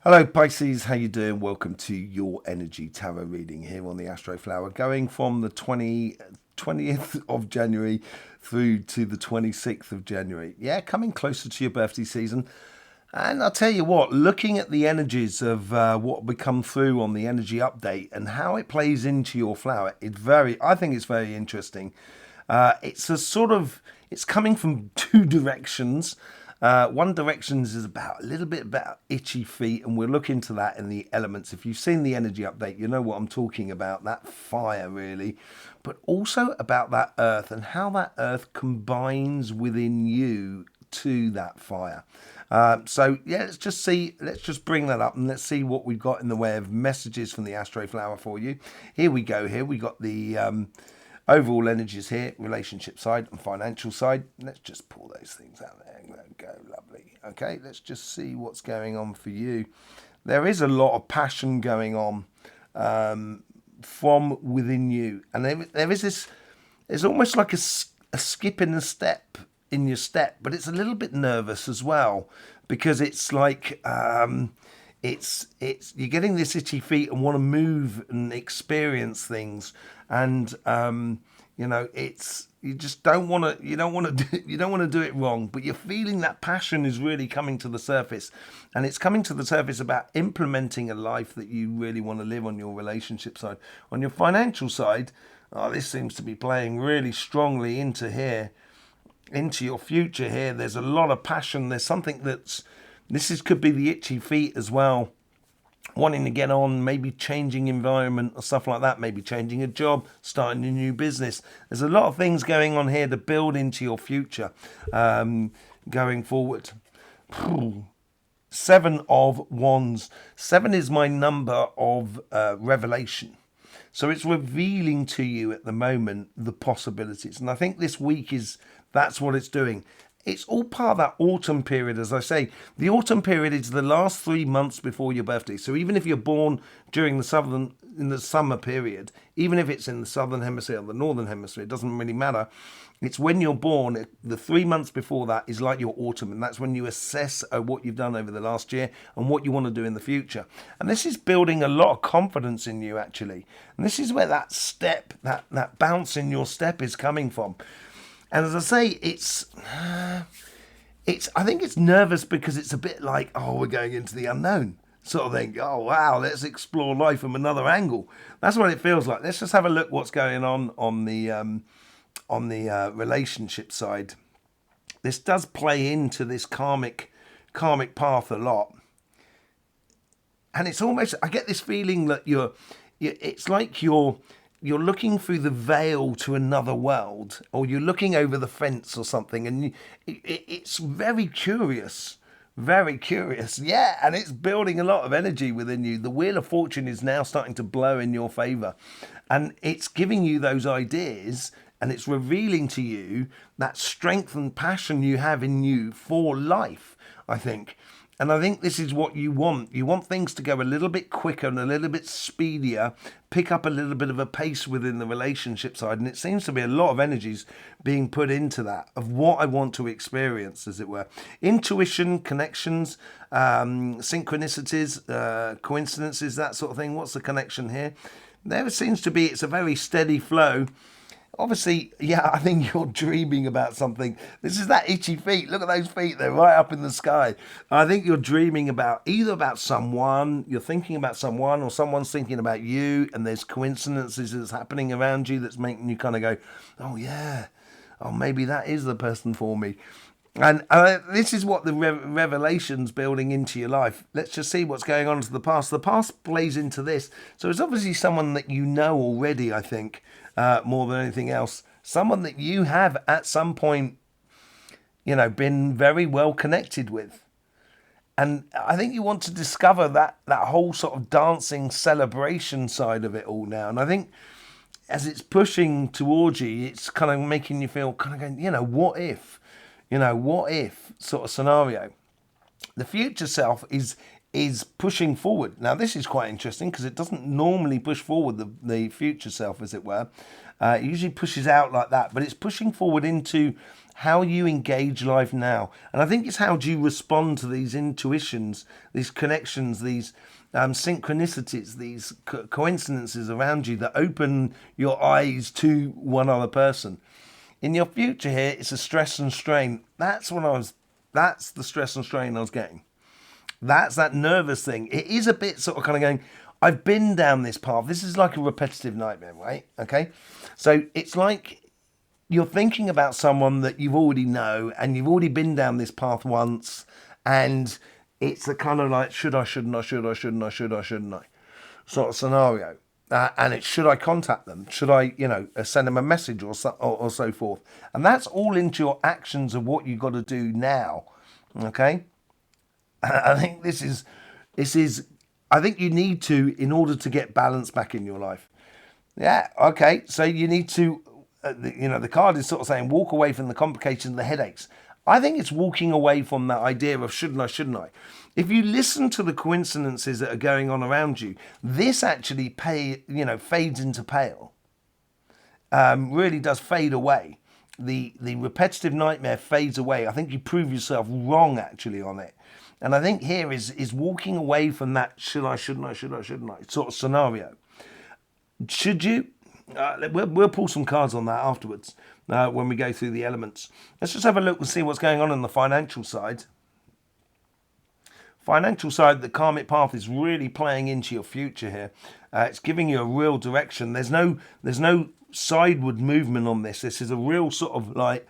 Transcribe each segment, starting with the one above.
Hello Pisces, how you doing? Welcome to your energy tarot reading here on the Astroflower, going from the 20th of January through to the 26th of January. Yeah, coming closer to your birthday season. And I'll tell you what, looking at the energies of what we come through on the energy update and how it plays into your flower, I think it's very interesting. It's a sort of, it's coming from two directions. One directions is about a little bit about itchy feet, and we'll look into that in the elements. If you've seen the energy update, you know what I'm talking about, that fire really, but also about that earth and how that earth combines within you to that fire. So yeah, let's just bring that up and let's see what we've got in the way of messages from the Astroflower for you. Here we go. Here we got the overall energies here, relationship side and financial side. Let's just pull those things out there. There we go, lovely. Okay, let's just see what's going on for you. There is a lot of passion going on from within you, and there is this. It's almost like a skip in the step in your step, but it's a little bit nervous as well because it's like it's you're getting this itchy feet and want to move and experience things, and it's you just don't want to you don't want to do it wrong, but you're feeling that passion is really coming to the surface, and it's coming to the surface about implementing a life that you really want to live on your relationship side. On your financial side, this seems to be playing really strongly into here, into your future here. There's a lot of passion. There's something could be the itchy feet as well, wanting to get on, maybe changing environment or stuff like that, maybe changing a job, starting a new business. There's a lot of things going on here to build into your future going forward. Seven of Wands. Seven is my number of revelation. So it's revealing to you at the moment the possibilities. And I think this week that's what it's doing. It's all part of that autumn period, as I say. The autumn period is the last 3 months before your birthday. So even if you're born during in the summer period, even if it's in the southern hemisphere or the northern hemisphere, it doesn't really matter. It's when you're born, the 3 months before that is like your autumn, and that's when you assess what you've done over the last year and what you want to do in the future. And this is building a lot of confidence in you, actually. And this is where that step, that bounce in your step is coming from. And as I say, I think it's nervous because it's a bit like, oh, we're going into the unknown sort of thing. Oh, wow, let's explore life from another angle. That's what it feels like. Let's just have a look what's going on the relationship side. This does play into this karmic path a lot. And it's almost, I get this feeling that it's like you're looking through the veil to another world, or you're looking over the fence or something, and it's very curious. Very curious, yeah, and it's building a lot of energy within you. The Wheel of Fortune is now starting to blow in your favour, and it's giving you those ideas, and it's revealing to you that strength and passion you have in you for life, I think. And I think this is what you want. You want things to go a little bit quicker and a little bit speedier, pick up a little bit of a pace within the relationship side. And it seems to be a lot of energies being put into that, of what I want to experience, as it were. Intuition, connections, synchronicities, coincidences, that sort of thing. What's the connection here? There seems to be, it's a very steady flow. Obviously, yeah, I think you're dreaming about something. This is that itchy feet. Look at those feet. They're right up in the sky. I think you're dreaming either about someone, you're thinking about someone, or someone's thinking about you, and there's coincidences that's happening around you that's making you kind of go, oh, yeah, oh, maybe that is the person for me. And this is what the revelation's building into your life. Let's just see what's going on to the past. The past plays into this. So it's obviously someone that you know already, I think, more than anything else. Someone that you have at some point, been very well connected with. And I think you want to discover that whole sort of dancing celebration side of it all now. And I think as it's pushing towards you, it's kind of making you feel kind of going, what if? What if sort of scenario. The future self is is pushing forward. Now, this is quite interesting because it doesn't normally push forward the future self, as it were. It usually pushes out like that, but it's pushing forward into how you engage life now. And I think it's how do you respond to these intuitions, these connections, these synchronicities, these coincidences around you that open your eyes to one other person. In your future here, it's a stress and strain. That's the stress and strain I was getting. That's that nervous thing. It is a bit sort of kind of going, I've been down this path. This is like a repetitive nightmare, right? Okay. So it's like you're thinking about someone that you already know and you've already been down this path once. And it's a kind of like, should I, shouldn't I, should I, shouldn't I, should I, shouldn't I sort of scenario. And it's, should I contact them? Should I, send them a message or so forth? And that's all into your actions of what you've got to do now. Okay. I think this is, I think you need to, in order to get balance back in your life. Yeah. Okay. So you need to, the card is sort of saying walk away from the complications, the headaches. I think it's walking away from that idea of shouldn't I, shouldn't I? If you listen to the coincidences that are going on around you, this actually fades into pale. Really does fade away. The repetitive nightmare fades away. I think you prove yourself wrong actually on it. And I think here is walking away from that should I, shouldn't I, should I, shouldn't I sort of scenario. Should you? We'll pull some cards on that afterwards when we go through the elements. Let's just have a look and see what's going on the financial side. Financial side, the karmic path is really playing into your future here. It's giving you a real direction. There's no sideward movement on this. This is a real sort of like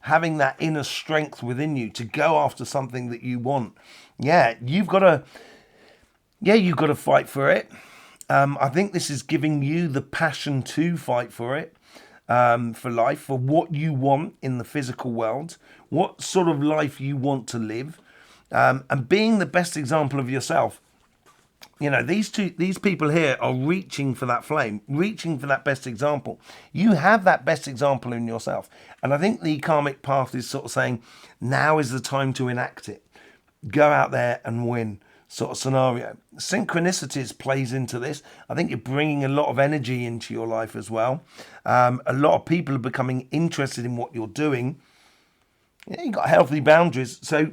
having that inner strength within you to go after something that you want. Yeah, you've got to fight for it. I think this is giving you the passion to fight for it, for life, for what you want in the physical world, what sort of life you want to live, and being the best example of yourself. These people here are reaching for that flame, reaching for that best example. You have that best example in yourself. And I think the karmic path is sort of saying, now is the time to enact it. Go out there and win sort of scenario. Synchronicities plays into this. I think you're bringing a lot of energy into your life as well. A lot of people are becoming interested in what you're doing. Yeah, you've got healthy boundaries. So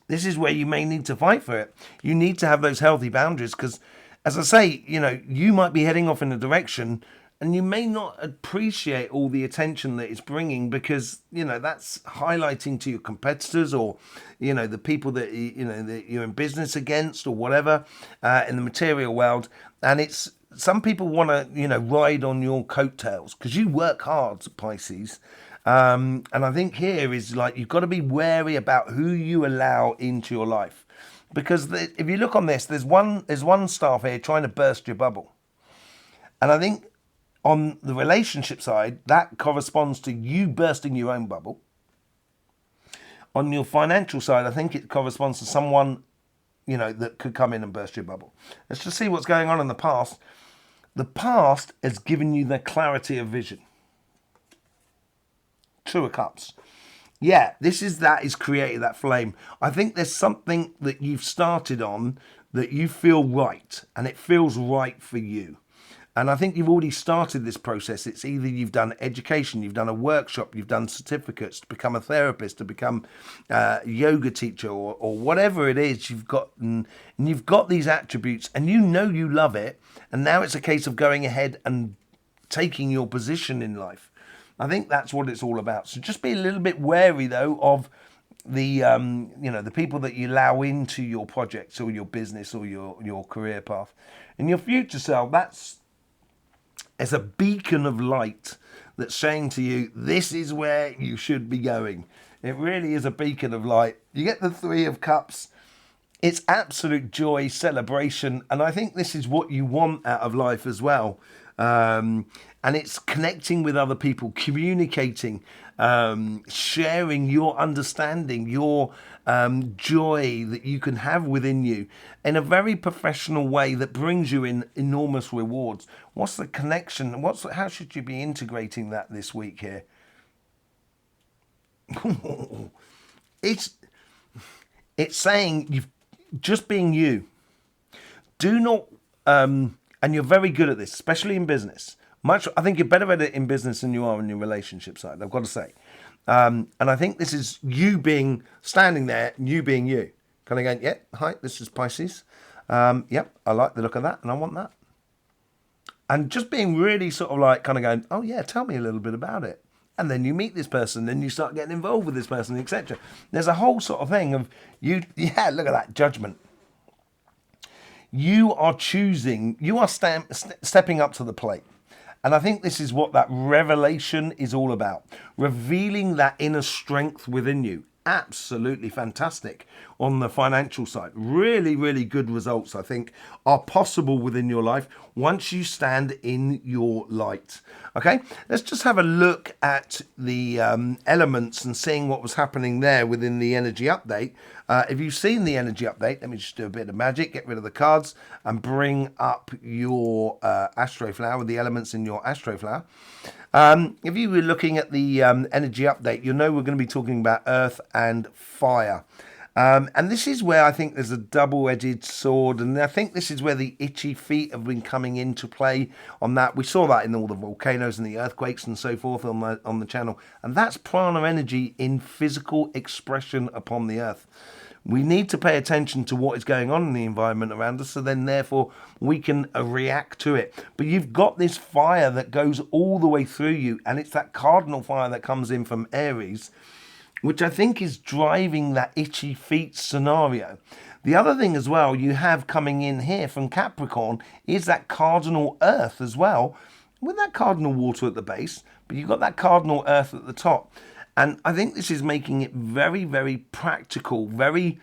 this is where you may need to fight for it. You need to have those healthy boundaries because, as I say, you might be heading off in a direction and you may not appreciate all the attention that it's bringing because, that's highlighting to your competitors or, the people that, that you're in business against or whatever in the material world. And it's some people want to, ride on your coattails because you work hard, Pisces. And I think here is like you've got to be wary about who you allow into your life, because if you look on this, there's one staff here trying to burst your bubble, and I think on the relationship side that corresponds to you bursting your own bubble. On your financial side, I think it corresponds to someone that could come in and burst your bubble. Let's just see what's going on in the past. The past has given you the clarity of vision. Two of Cups. Yeah, that is created that flame. I think there's something that you've started on that you feel right, and it feels right for you. And I think you've already started this process. It's either you've done education, you've done a workshop, you've done certificates to become a therapist, to become a yoga teacher, or whatever it is you've got. And you've got these attributes, and you love it. And now it's a case of going ahead and taking your position in life. I think that's what it's all about. So just be a little bit wary, though, of the the people that you allow into your projects or your business or your career path. In your future self, it's a beacon of light that's saying to you, this is where you should be going. It really is a beacon of light. You get the Three of Cups. It's absolute joy, celebration, and I think this is what you want out of life as well. And it's connecting with other people, communicating, sharing your understanding, your joy that you can have within you in a very professional way that brings you in enormous rewards. What's the connection? How should you be integrating that this week here? It's saying just being you. Do not, and you're very good at this, especially in business. I think you're better at it in business than you are in your relationship side, I've got to say. And I think this is you standing there, and you being you. Kind of going, yeah, hi, this is Pisces. Yep, I like the look of that, and I want that. And just being really sort of like kind of going, oh yeah, tell me a little bit about it. And then you meet this person, then you start getting involved with this person, etc. There's a whole sort of thing of you, yeah, look at that, judgment. You are choosing, you are stepping up to the plate. And I think this is what that revelation is all about. Revealing that inner strength within you. Absolutely fantastic on the financial side. Really, really good results, I think, are possible within your life once you stand in your light. Okay, let's just have a look at the elements and seeing what was happening there within the energy update. If you've seen the energy update, let me just do a bit of magic, get rid of the cards and bring up your Astroflower, the elements in your Astroflower. If you were looking at the energy update, you'll know we're going to be talking about earth and fire. And this is where I think there's a double-edged sword, and I think this is where the itchy feet have been coming into play on that. We saw that in all the volcanoes and the earthquakes and so forth on the channel. And that's prana energy in physical expression upon the earth. We need to pay attention to what is going on in the environment around us, so then therefore we can react to it. But you've got this fire that goes all the way through you, and it's that cardinal fire that comes in from Aries, which I think is driving that itchy feet scenario. The other thing as well you have coming in here from Capricorn is that cardinal earth as well, with that cardinal water at the base, but you've got that cardinal earth at the top. And I think this is making it very, very practical, very,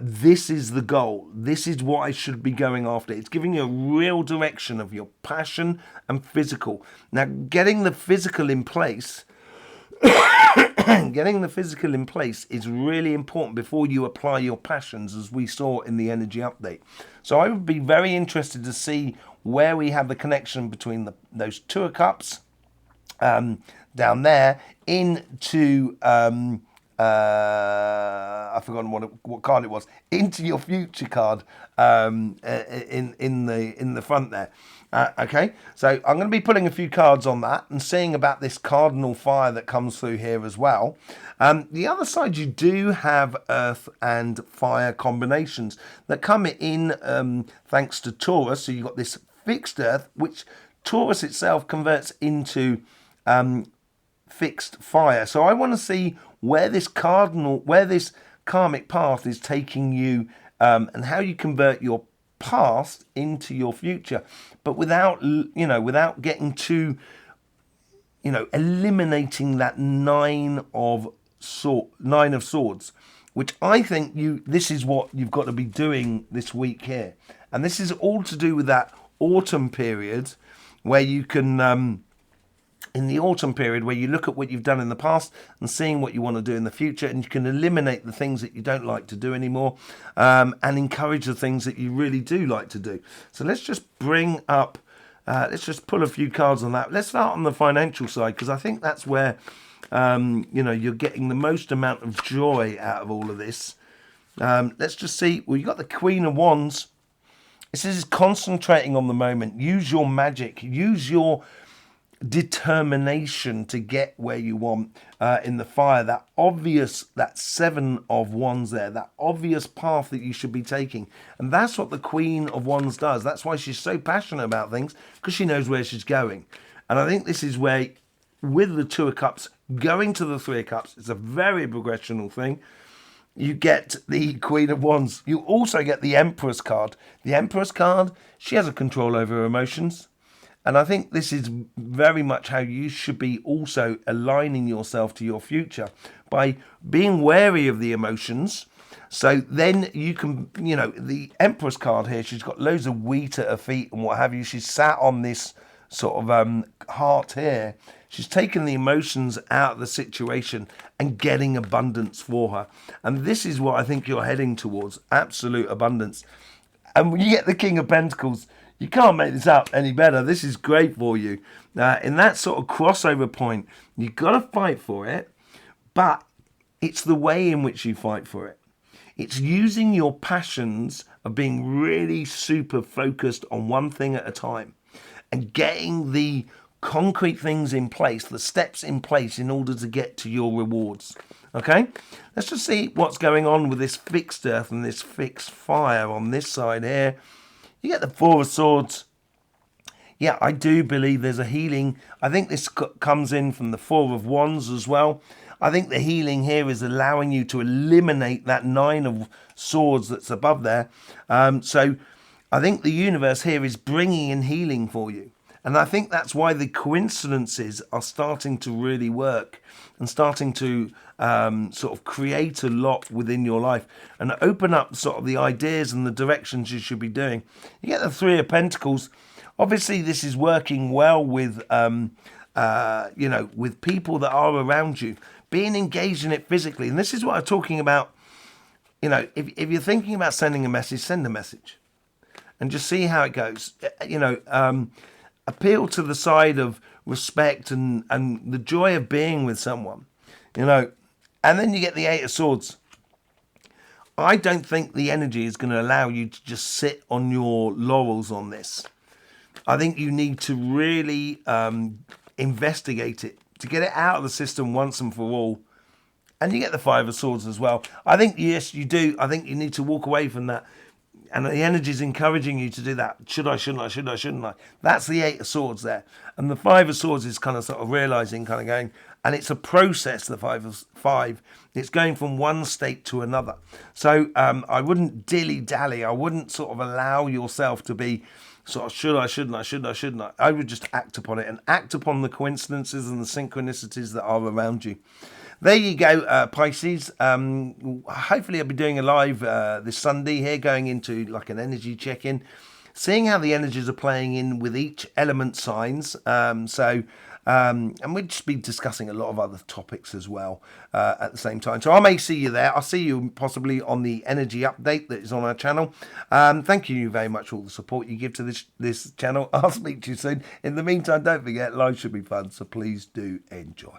this is the goal. This is what I should be going after. It's giving you a real direction of your passion and physical. Now, getting the physical in place, is really important before you apply your passions, as we saw in the energy update. So I would be very interested to see where we have the connection between those Two of Cups, down there into I've forgotten what card it was, into your future card in the front there. Okay, so I'm going to be putting a few cards on that and seeing about this cardinal fire that comes through here as well. The other side, you do have earth and fire combinations that come in thanks to Taurus. So you've got this fixed earth, which Taurus itself converts into fixed fire. So I want to see where this karmic path is taking you, and how you convert your past into your future, but without getting too, eliminating that nine of swords, which I think this is what you've got to be doing this week here. And this is all to do with that autumn period where you can, in the autumn period, where you look at what you've done in the past and seeing what you want to do in the future, and you can eliminate the things that you don't like to do anymore, and encourage the things that you really do like to do. So let's just bring up, let's just pull a few cards on that. Let's start on the financial side, because I think that's where, you're getting the most amount of joy out of all of this. Let's just see. Well, you got the Queen of Wands. This is concentrating on the moment. Use your magic. Use your determination to get where you want in the fire. That Seven of Wands there, that obvious path that you should be taking. And that's what the Queen of Wands does. That's why she's so passionate about things, because she knows where she's going. And I think this is where, with the Two of Cups going to the Three of Cups, it's a very progressional thing. You get the Queen of Wands. You also get the Empress card. The Empress card, she has a control over her emotions. And I think this is very much how you should be also aligning yourself to your future, by being wary of the emotions. So then you can, the Empress card here, she's got loads of wheat at her feet and what have you. She's sat on this sort of heart here. She's taken the emotions out of the situation and getting abundance for her. And this is what I think you're heading towards, absolute abundance. And when you get the King of Pentacles, you can't make this out any better. This is great for you. In that sort of crossover point, you've got to fight for it, but it's the way in which you fight for it. It's using your passions of being really super focused on one thing at a time and getting the concrete things in place, the steps in place in order to get to your rewards. Okay, let's just see what's going on with this fixed earth and this fixed fire on this side here. You get the Four of Swords. Yeah, I do believe there's a healing. I think this comes in from the Four of Wands as well. I think the healing here is allowing you to eliminate that Nine of Swords that's above there. So I think the universe here is bringing in healing for you. And I think that's why the coincidences are starting to really work and starting to sort of create a lot within your life and open up sort of the ideas and the directions you should be doing. You get the Three of Pentacles. Obviously, this is working well with, with people that are around you, being engaged in it physically. And this is what I'm talking about. You know, if you're thinking about sending a message, send a message and just see how it goes. Appeal to the side of respect and the joy of being with someone, and then you get the Eight of Swords. I don't think the energy is going to allow you to just sit on your laurels on this. I think you need to really investigate it to get it out of the system once and for all. And you get the Five of Swords as well. I think, yes, you do. I think you need to walk away from that. And the energy is encouraging you to do that. Should I, shouldn't I, should I, shouldn't I? That's the Eight of Swords there. And the Five of Swords is kind of sort of realising, kind of going, and it's a process, the five. It's going from one state to another. So I wouldn't dilly-dally. I wouldn't sort of allow yourself to be sort of, should I, shouldn't I, should I, shouldn't I? I would just act upon it and act upon the coincidences and the synchronicities that are around you. There you go, Pisces. Hopefully I'll be doing a live this Sunday here, going into like an energy check-in, seeing how the energies are playing in with each element signs. And we'll just be discussing a lot of other topics as well at the same time. So I may see you there. I'll see you possibly on the energy update that is on our channel. Thank you very much for all the support you give to this channel. I'll speak to you soon. In the meantime, don't forget, life should be fun, so please do enjoy.